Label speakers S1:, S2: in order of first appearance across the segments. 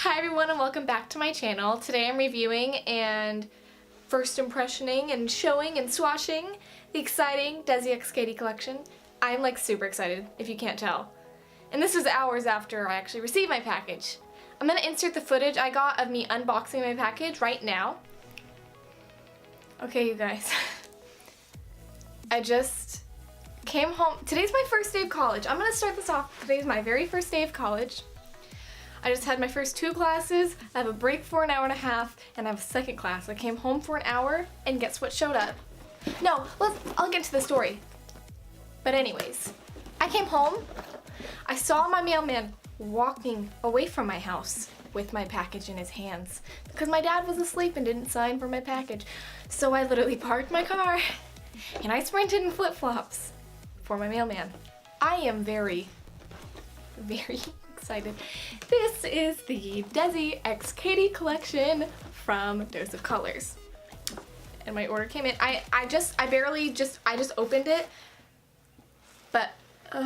S1: Hi everyone and welcome back to my channel. Today I'm reviewing and first impressioning and showing and swatching the exciting DesixKaty collection. I'm like super excited if you can't tell. And this is hours after I actually received my package. I'm gonna insert the footage I got of me unboxing my package right now. Okay you guys, I just came home. Today's my first day of college. I'm gonna start this off. Today's my very first day of college. I just had my first 2 classes, I have a break for an hour and a half, and I have a second class. I came home for an hour, and guess what showed up? No, I'll get to the story. But anyways, I came home, I saw my mailman walking away from my house with my package in his hands because my dad was asleep and didn't sign for my package. So I literally parked my car, and I sprinted in flip-flops for my mailman. I am very, very excited. This is the DesixKaty collection from Dose of Colors. And my order came in. I just opened it. But guys,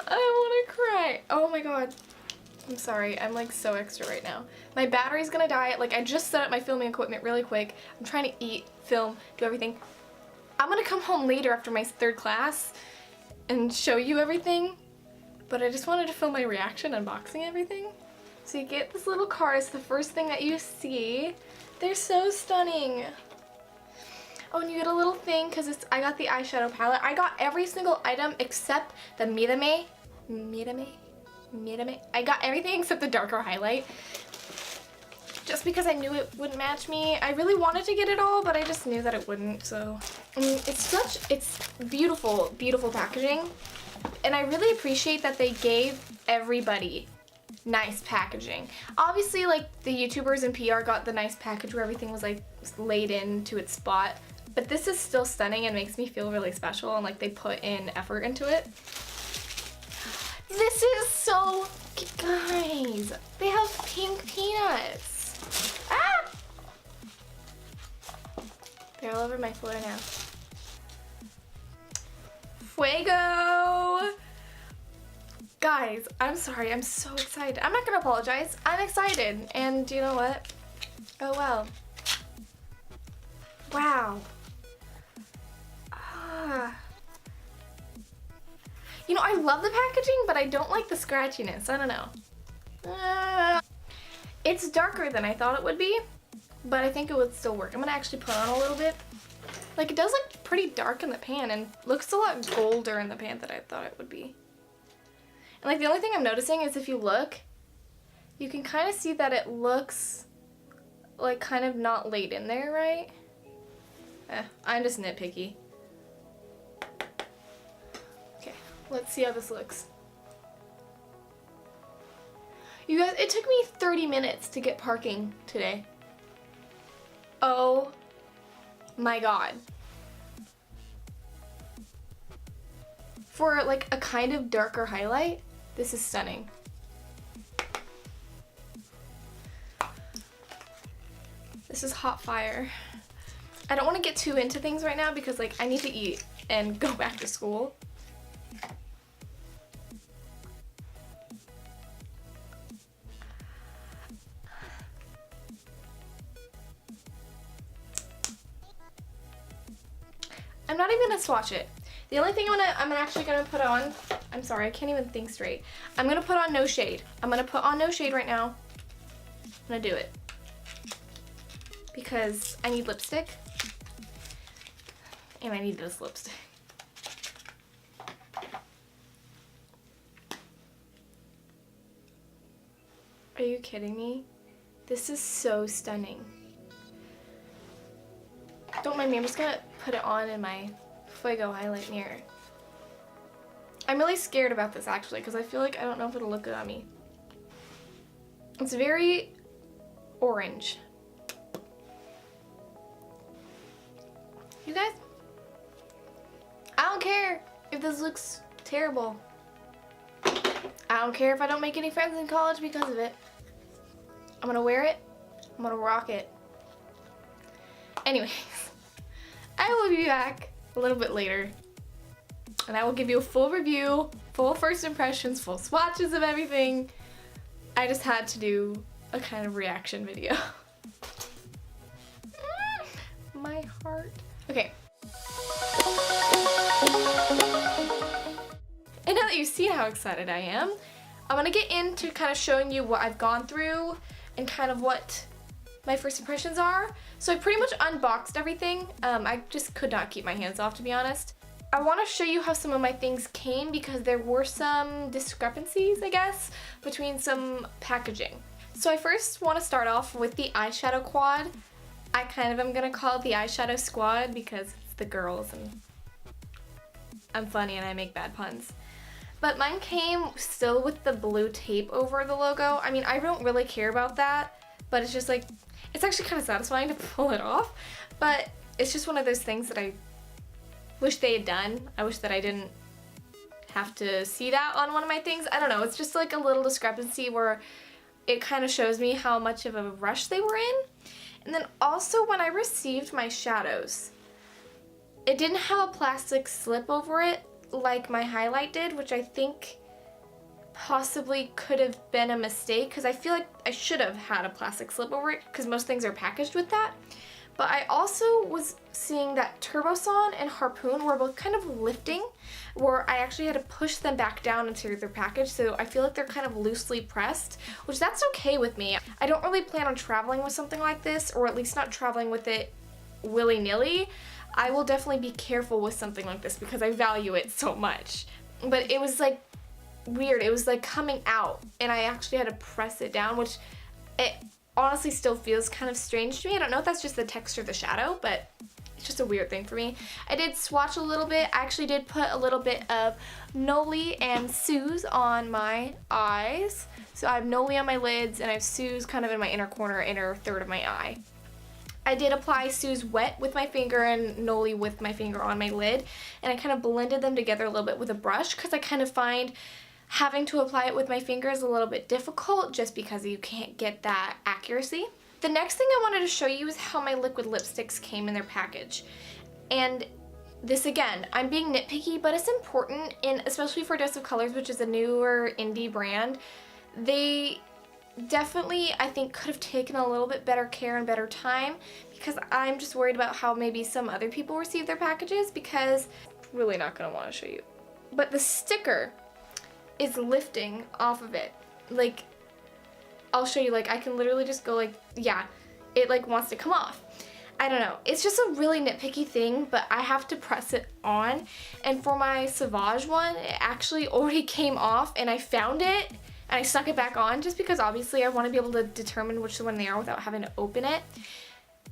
S1: I wanna cry. Oh my god. I'm sorry, I'm like so extra right now. My battery's gonna die. Like I just set up my filming equipment really quick. I'm trying to eat, film, do everything. I'm gonna come home later after my 3rd class and show you everything, but I just wanted to film my reaction unboxing everything. So you get this little card, it's the first thing that you see. They're so stunning. Oh, and you get a little thing because I got the eyeshadow palette. I got every single item except the Mirame. I got everything except the darker highlight. Just because I knew it wouldn't match me. I really wanted to get it all, but I just knew that it wouldn't, so. I mean, it's beautiful, beautiful packaging. And I really appreciate that they gave everybody nice packaging. Obviously, like, the YouTubers and PR got the nice package where everything was, like, laid into its spot. But this is still stunning and makes me feel really special, and, like, they put in effort into it. This is so, guys, they have pink peanuts. Ah! They're all over my floor now. Fuego! Guys, I'm sorry, I'm so excited. I'm not gonna apologize. I'm excited. And you know what? Oh well. Wow. You know, I love the packaging, but I don't like the scratchiness. I don't know. It's darker than I thought it would be, but I think it would still work. I'm gonna actually put on a little bit. Like, it does look pretty dark in the pan and looks a lot golder in the pan than I thought it would be. And like, the only thing I'm noticing is if you look, you can kind of see that it looks like kind of not laid in there, right? I'm just nitpicky. Okay, let's see how this looks. You guys, it took me 30 minutes to get parking today. Oh my god. For like a kind of darker highlight, this is stunning. This is hot fire. I don't want to get too into things right now because like I need to eat and go back to school. I'm not even gonna swatch it. The only thing I'm actually gonna put on, I'm sorry, I can't even think straight. I'm gonna put on No Shade. I'm gonna put on No Shade right now. I'm gonna do it. Because I need lipstick. And I need this lipstick. Are you kidding me? This is so stunning. Don't mind me, I'm just gonna put it on in my Fuego highlight mirror. I'm really scared about this actually because I feel like I don't know if it'll look good on me. It's very orange. You guys, I don't care if this looks terrible. I don't care if I don't make any friends in college because of it. I'm gonna wear it. I'm gonna rock it. Anyways, I will be back a little bit later and I will give you a full review, full first impressions, full swatches of everything. I just had to do a kind of reaction video. My heart. Okay. And now that you've seen how excited I am, I'm gonna get into kind of showing you what I've gone through and kind of what my first impressions are. So I pretty much unboxed everything. I just could not keep my hands off, to be honest. I want to show you how some of my things came because there were some discrepancies, I guess, between some packaging. So I first want to start off with the eyeshadow quad. I kind of am gonna call it the eyeshadow squad because it's the girls and I'm funny and I make bad puns. But mine came still with the blue tape over the logo. I mean, I don't really care about that, but it's just like, it's actually kind of satisfying to pull it off, but it's just one of those things that I wish they had done. I wish that I didn't have to see that on one of my things. I don't know, it's just like a little discrepancy where it kind of shows me how much of a rush they were in. And then also when I received my shadows, it didn't have a plastic slip over it like my highlight did, which I think possibly could have been a mistake because I feel like I should have had a plastic slip over it because most things are packaged with that. But I also was seeing that Turboson and Harpoon were both kind of lifting, where I actually had to push them back down into their package, so I feel like they're kind of loosely pressed, which that's okay with me. I don't really plan on traveling with something like this, or at least not traveling with it willy-nilly. I will definitely be careful with something like this because I value it so much. But it was like weird, it was like coming out, and I actually had to press it down, which it honestly still feels kind of strange to me. I don't know if that's just the texture of the shadow, but it's just a weird thing for me. I did swatch a little bit. I actually did put a little bit of Noli and Suze on my eyes. So I have Noli on my lids and I have Suze kind of in my inner corner, inner third of my eye. I did apply Suze wet with my finger and Noli with my finger on my lid, and I kind of blended them together a little bit with a brush because I kind of find having to apply it with my fingers a little bit difficult just because you can't get that accuracy. The next thing I wanted to show you is how my liquid lipsticks came in their package. And this again, I'm being nitpicky, but it's important, and especially for Dose of Colors, which is a newer indie brand, they definitely, I think, could have taken a little bit better care and better time because I'm just worried about how maybe some other people receive their packages because I'm really not going to want to show you. But the sticker is lifting off of it. Like, I'll show you, like, I can literally just go like, yeah, it like wants to come off. I don't know, it's just a really nitpicky thing, but I have to press it on, and for my Sauvage one, it actually already came off, and I found it, and I stuck it back on, just because obviously I want to be able to determine which one they are without having to open it.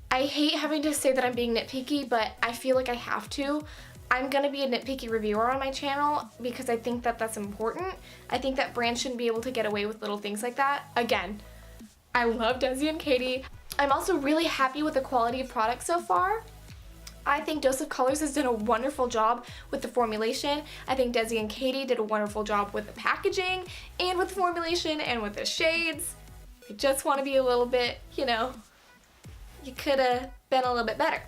S1: I hate having to say that I'm being nitpicky, but I feel like I have to. I'm gonna be a nitpicky reviewer on my channel because I think that that's important. I think that brands shouldn't be able to get away with little things like that. Again, I love DESI and KATY. I'm also really happy with the quality of product so far. I think Dose of Colors has done a wonderful job with the formulation. I think DESI and KATY did a wonderful job with the packaging and with the formulation and with the shades. I just want to be a little bit, you know, you could have been a little bit better.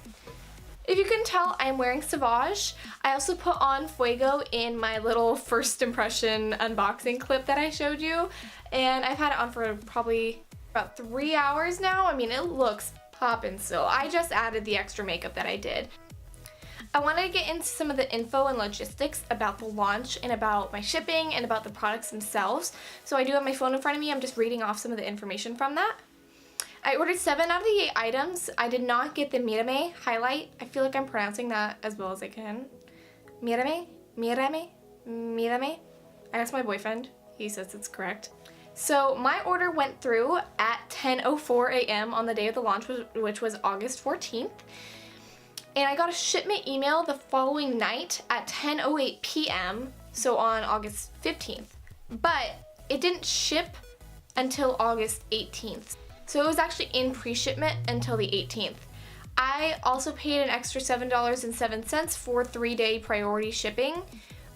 S1: If you can tell, I'm wearing Sauvage. I also put on Fuego in my little first impression unboxing clip that I showed you, and I've had it on for probably about 3 hours now. I mean, it looks poppin' still. I just added the extra makeup that I did. I wanted to get into some of the info and logistics about the launch and about my shipping and about the products themselves. So I do have my phone in front of me. I'm just reading off some of the information from that. I ordered 7 out of the 8 items. I did not get the Mirame highlight. I feel like I'm pronouncing that as well as I can. Mirame? Mirame? Mirame? I asked my boyfriend. He says it's correct. So my order went through at 10:04 a.m. on the day of the launch, which was August 14th. And I got a shipment email the following night at 10:08 p.m., so on August 15th. But it didn't ship until August 18th. So it was actually in pre-shipment until the 18th. I also paid an extra $7.07 for 3-day priority shipping,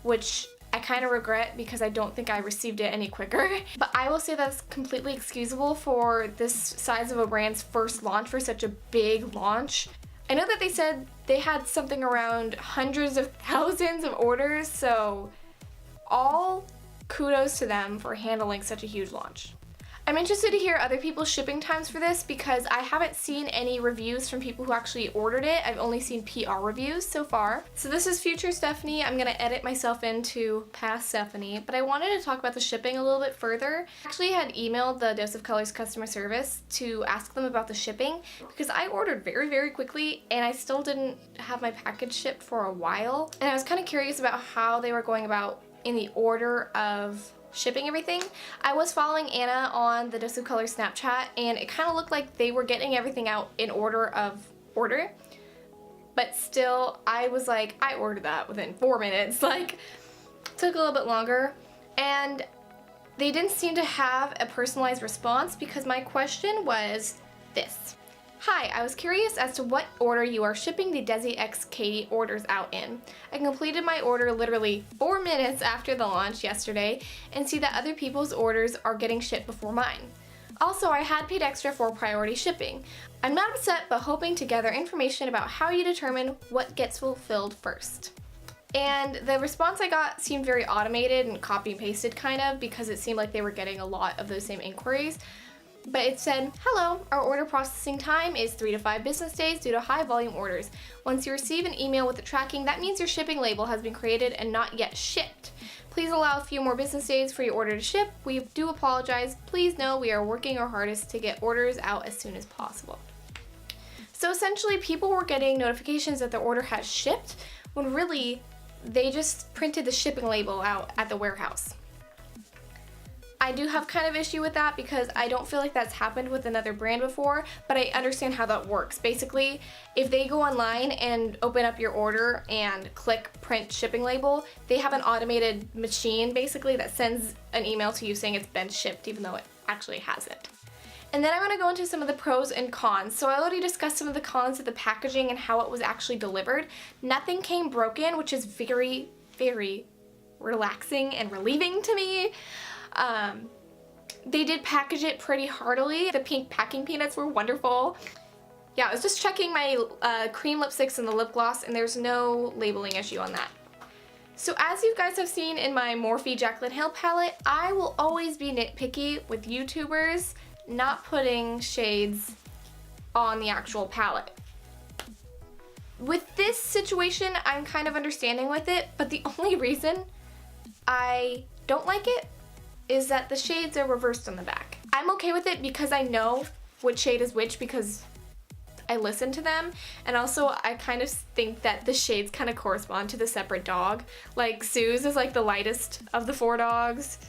S1: which I kind of regret because I don't think I received it any quicker. But I will say that's completely excusable for this size of a brand's first launch, for such a big launch. I know that they said they had something around hundreds of thousands of orders, so all kudos to them for handling such a huge launch. I'm interested to hear other people's shipping times for this because I haven't seen any reviews from people who actually ordered it. I've only seen PR reviews so far. So this is future Stephanie. I'm gonna edit myself into past Stephanie, but I wanted to talk about the shipping a little bit further. I actually had emailed the Dose of Colors customer service to ask them about the shipping because I ordered very, very quickly and I still didn't have my package shipped for a while. And I was kind of curious about how they were going about in the order of shipping everything. I was following Anna on the Dose of Colors Snapchat and it kind of looked like they were getting everything out in order of order, but still I was like, I ordered that within 4 minutes. Like, took a little bit longer, and they didn't seem to have a personalized response because my question was this: hi, I was curious as to what order you are shipping the DesixKaty orders out in. I completed my order literally 4 minutes after the launch yesterday and see that other people's orders are getting shipped before mine. Also, I had paid extra for priority shipping. I'm not upset, but hoping to gather information about how you determine what gets fulfilled first. And the response I got seemed very automated and copy and pasted kind of, because it seemed like they were getting a lot of those same inquiries. But it said, hello, our order processing time is 3 to 5 business days due to high volume orders. Once you receive an email with the tracking, that means your shipping label has been created and not yet shipped. Please allow a few more business days for your order to ship. We do apologize. Please know we are working our hardest to get orders out as soon as possible. So essentially, people were getting notifications that their order has shipped when really they just printed the shipping label out at the warehouse. I do have kind of issue with that because I don't feel like that's happened with another brand before, but I understand how that works. Basically, if they go online and open up your order and click print shipping label, they have an automated machine basically that sends an email to you saying it's been shipped even though it actually hasn't. And then I'm going to go into some of the pros and cons. So I already discussed some of the cons of the packaging and how it was actually delivered. Nothing came broken, which is very, very relaxing and relieving to me. They did package it pretty heartily. The pink packing peanuts were wonderful. Yeah, I was just checking my cream lipsticks and the lip gloss, and there's no labeling issue on that. So as you guys have seen in my Morphe Jaclyn Hill palette, I will always be nitpicky with YouTubers not putting shades on the actual palette. With this situation, I'm kind of understanding with it, but the only reason I don't like it is that the shades are reversed on the back. I'm okay with it because I know which shade is which because I listen to them, and also I kind of think that the shades kind of correspond to the separate dog. Like Sue's is like the lightest of the 4 dogs,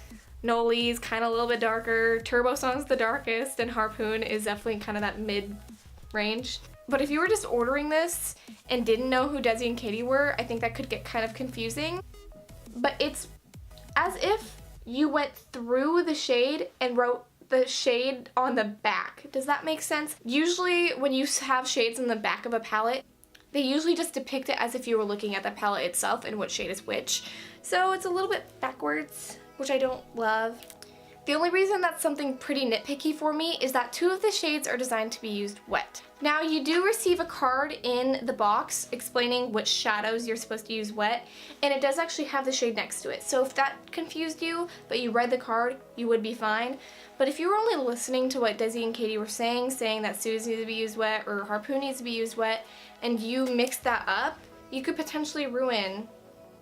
S1: Noli's kind of a little bit darker, Turbo Song's the darkest, and Harpoon is definitely kind of that mid-range. But if you were just ordering this and didn't know who Desi and Katy were, I think that could get kind of confusing. But it's as if you went through the shade and wrote the shade on the back. Does that make sense? Usually when you have shades on the back of a palette, they usually just depict it as if you were looking at the palette itself and what shade is which. So it's a little bit backwards, which I don't love. The only reason that's something pretty nitpicky for me is that 2 of the shades are designed to be used wet. Now you do receive a card in the box explaining which shadows you're supposed to use wet, and it does actually have the shade next to it. So if that confused you, but you read the card, you would be fine. But if you were only listening to what Desi and Katy were saying that Sue's needs to be used wet or Harpoon needs to be used wet, and you mix that up, you could potentially ruin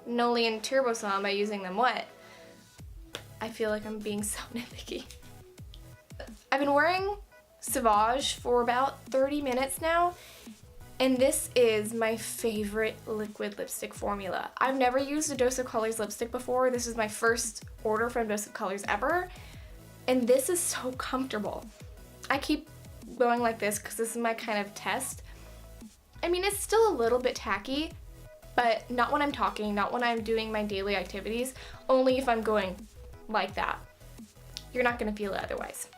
S1: Noli and Turbo Song by using them wet. I feel like I'm being so nitpicky. I've been wearing Sauvage for about 30 minutes now, and this is my favorite liquid lipstick formula. I've never used a Dose of Colors lipstick before. This is my first order from Dose of Colors ever, and this is so comfortable. I keep going like this because this is my kind of test. I mean, it's still a little bit tacky, but not when I'm talking, not when I'm doing my daily activities, only if I'm going like that. You're not gonna feel it otherwise.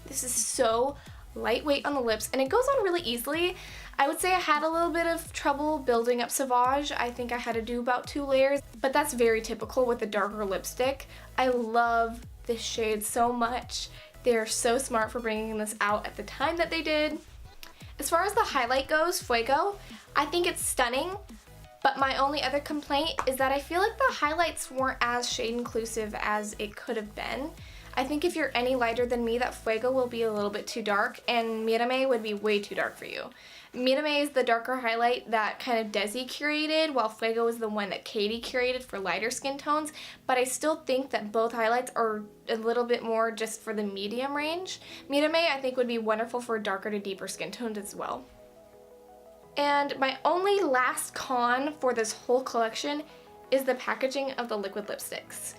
S1: This is so lightweight on the lips, and it goes on really easily. I would say I had a little bit of trouble building up Sauvage. I think I had to do about 2 layers, but that's very typical with a darker lipstick. I love this shade so much. They're so smart for bringing this out at the time that they did, As far as the highlight goes, Fuego, I think it's stunning, but my only other complaint is that I feel like the highlights weren't as shade inclusive as it could have been. I think if you're any lighter than me, that Fuego will be a little bit too dark, and Mirame would be way too dark for you. Mirame is the darker highlight that kind of DESI curated, while Fuego is the one that KATY curated for lighter skin tones, but I still think that both highlights are a little bit more just for the medium range. Mirame, I think, would be wonderful for darker to deeper skin tones as well. And my only last con for this whole collection is the packaging of the liquid lipsticks.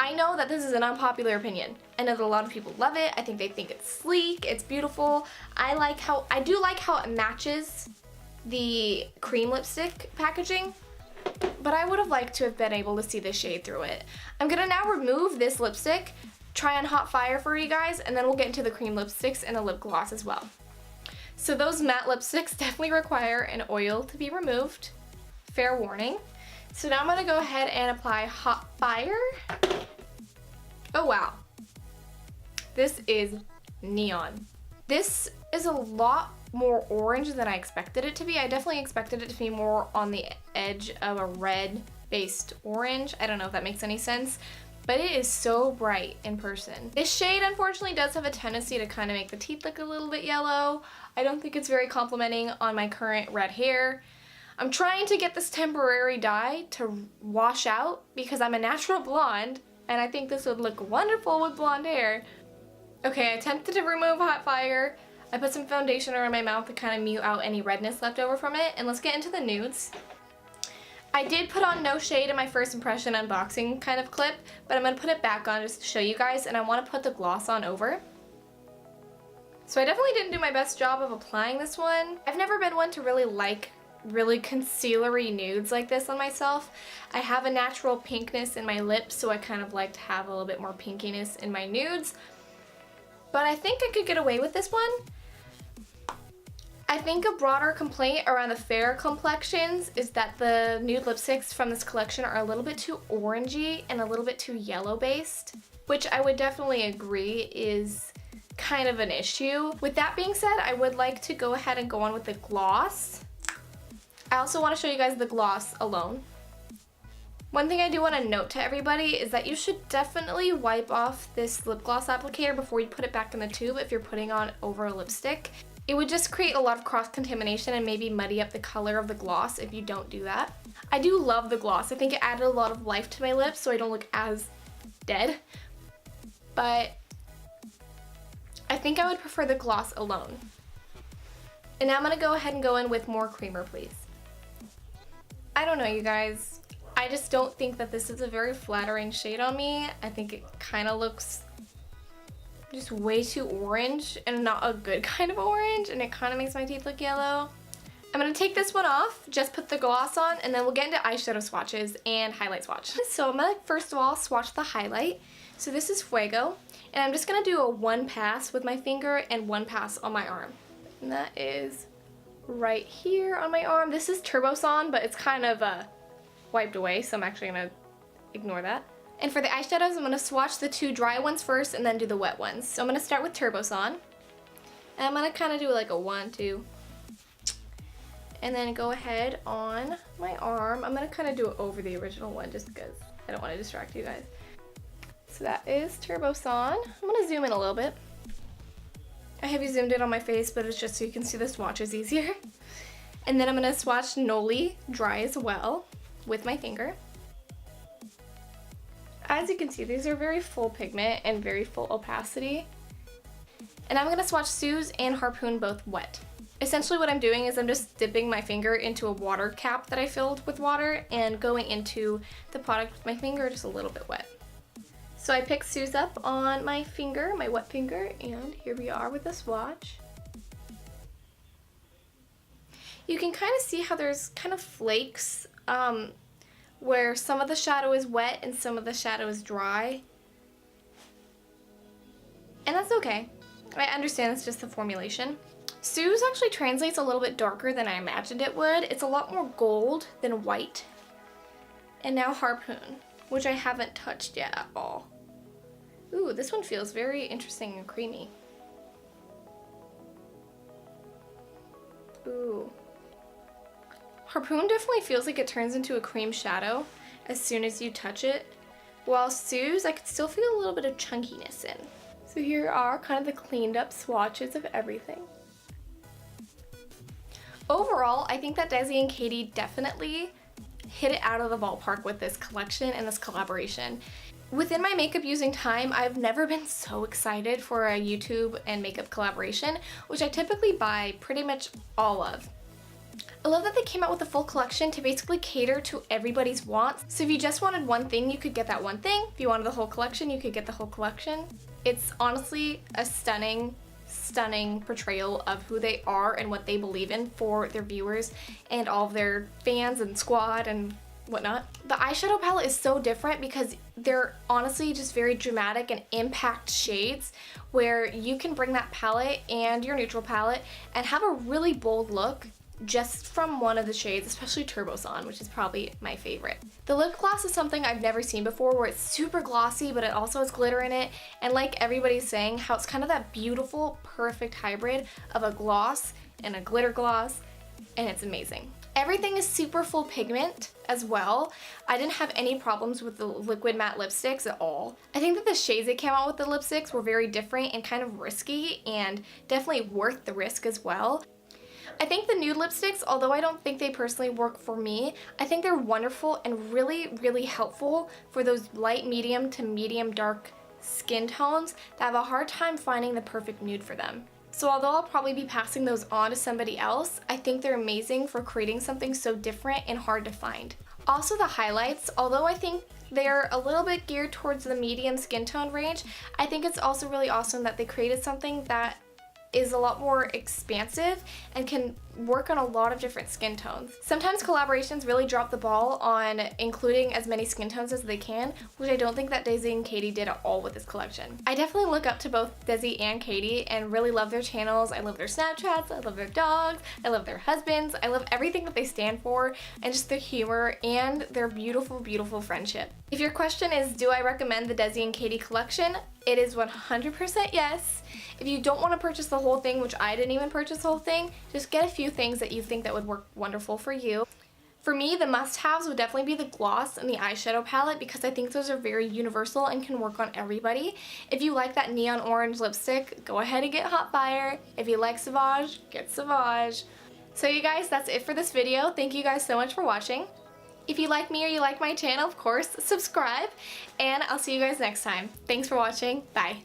S1: I know that this is an unpopular opinion. I know that a lot of people love it. I think they think it's sleek, it's beautiful. I do like how it matches the cream lipstick packaging, but I would have liked to have been able to see the shade through it. I'm gonna now remove this lipstick, try on hot fire for you guys, and then we'll get into the cream lipsticks and the lip gloss as well. So those matte lipsticks definitely require an oil to be removed. Fair warning. So now I'm gonna go ahead and apply hot fire. Oh wow, this is neon. This is a lot more orange than I expected it to be. I definitely expected it to be more on the edge of a red-based orange. I don't know if that makes any sense, but it is so bright in person. This shade unfortunately does have a tendency to kind of make the teeth look a little bit yellow. I don't think it's very complimenting on my current red hair. I'm trying to get this temporary dye to wash out because I'm a natural blonde, and I think this would look wonderful with blonde hair. Okay, I attempted to remove hot fire. I put some foundation around my mouth to kind of mute out any redness left over from it, and let's get into the nudes. I did put on no shade in my first impression unboxing kind of clip, but I'm going to put it back on just to show you guys, and I want to put the gloss on over. So I definitely didn't do my best job of applying this one. I've never been one to really like really concealery nudes like this on myself. I have a natural pinkness in my lips, so I kind of like to have a little bit more pinkiness in my nudes. But I think I could get away with this one. I think a broader complaint around the fair complexions is that the nude lipsticks from this collection are a little bit too orangey and a little bit too yellow based, which I would definitely agree is kind of an issue. With that being said, I would like to go ahead and go on with the gloss. I also want to show you guys the gloss alone. One thing I do want to note to everybody is that you should definitely wipe off this lip gloss applicator before you put it back in the tube if you're putting on over a lipstick. It would just create a lot of cross-contamination and maybe muddy up the color of the gloss if you don't do that. I do love the gloss. I think it added a lot of life to my lips so I don't look as dead. But I think I would prefer the gloss alone. And now I'm going to go ahead and go in with more creamer, please. I don't know, you guys. I just don't think that this is a very flattering shade on me. I think it kind of looks just way too orange and not a good kind of orange, and it kind of makes my teeth look yellow. I'm going to take this one off, just put the gloss on, and then we'll get into eyeshadow swatches and highlight swatch. So I'm going to first of all swatch the highlight. So this is Fuego, and I'm just going to do a one pass with my finger and one pass on my arm. And that is right here on my arm. This is Turbo Son, but it's kind of wiped away, so I'm actually going to ignore that. And for the eyeshadows, I'm going to swatch the two dry ones first and then do the wet ones. So I'm going to start with Turbo Son. And I'm going to kind of do like a 1, 2. And then go ahead on my arm. I'm going to kind of do it over the original one just because I don't want to distract you guys. So that is Turbo Son. I'm going to zoom in a little bit. I have you zoomed in on my face, but it's just so you can see the swatches easier. And then I'm going to swatch Noli dry as well with my finger. As you can see, these are very full pigment and very full opacity. And I'm going to swatch Suze and Harpoon both wet. Essentially what I'm doing is I'm just dipping my finger into a water cap that I filled with water and going into the product with my finger just a little bit wet. So I picked Suze up on my finger, my wet finger, and here we are with the swatch. You can kind of see how there's kind of flakes where some of the shadow is wet and some of the shadow is dry. And that's okay. I understand it's just the formulation. Suze actually translates a little bit darker than I imagined it would. It's a lot more gold than white. And now Harpoon, which I haven't touched yet at all. Ooh, this one feels very interesting and creamy. Ooh. Harpoon definitely feels like it turns into a cream shadow as soon as you touch it, while Sue's I could still feel a little bit of chunkiness in. So here are kind of the cleaned up swatches of everything. Overall, I think that Desi and Katy definitely hit it out of the ballpark with this collection and this collaboration. Within my makeup using time, I've never been so excited for a YouTube and makeup collaboration, which I typically buy pretty much all of. I love that they came out with a full collection to basically cater to everybody's wants. So if you just wanted one thing, you could get that one thing. If you wanted the whole collection, you could get the whole collection. It's honestly a stunning portrayal of who they are and what they believe in for their viewers and all of their fans and squad and whatnot. The eyeshadow palette is so different because they're honestly just very dramatic and impact shades where you can bring that palette and your neutral palette and have a really bold look just from one of the shades, especially Turboson, which is probably my favorite. The lip gloss is something I've never seen before where it's super glossy but it also has glitter in it, and like everybody's saying, how it's kind of that beautiful, perfect hybrid of a gloss and a glitter gloss, and it's amazing. Everything is super full pigment as well. I didn't have any problems with the liquid matte lipsticks at all. I think that the shades they came out with the lipsticks were very different and kind of risky and definitely worth the risk as well. I think the nude lipsticks, although I don't think they personally work for me, I think they're wonderful and really helpful for those light medium to medium dark skin tones that have a hard time finding the perfect nude for them. So although I'll probably be passing those on to somebody else, I think they're amazing for creating something so different and hard to find. Also the highlights, although I think they're a little bit geared towards the medium skin tone range, I think it's also really awesome that they created something that is a lot more expansive and can work on a lot of different skin tones. Sometimes collaborations really drop the ball on including as many skin tones as they can, which I don't think that Desi and Katy did at all with this collection. I definitely look up to both Desi and Katy and really love their channels. I love their Snapchats, I love their dogs, I love their husbands, I love everything that they stand for and just their humor and their beautiful friendship. If your question is, do I recommend the Desi and Katy collection? It is 100% yes. If you don't want to purchase the whole thing, which I didn't even purchase the whole thing, just get a few things that you think that would work wonderful for you. For me, the must-haves would definitely be the gloss and the eyeshadow palette because I think those are very universal and can work on everybody. If you like that neon orange lipstick, go ahead and get Hot Fire. If you like Sauvage, get Sauvage. So you guys, that's it for this video. Thank you guys so much for watching. If you like me or you like my channel, of course, subscribe, and I'll see you guys next time. Thanks for watching. Bye.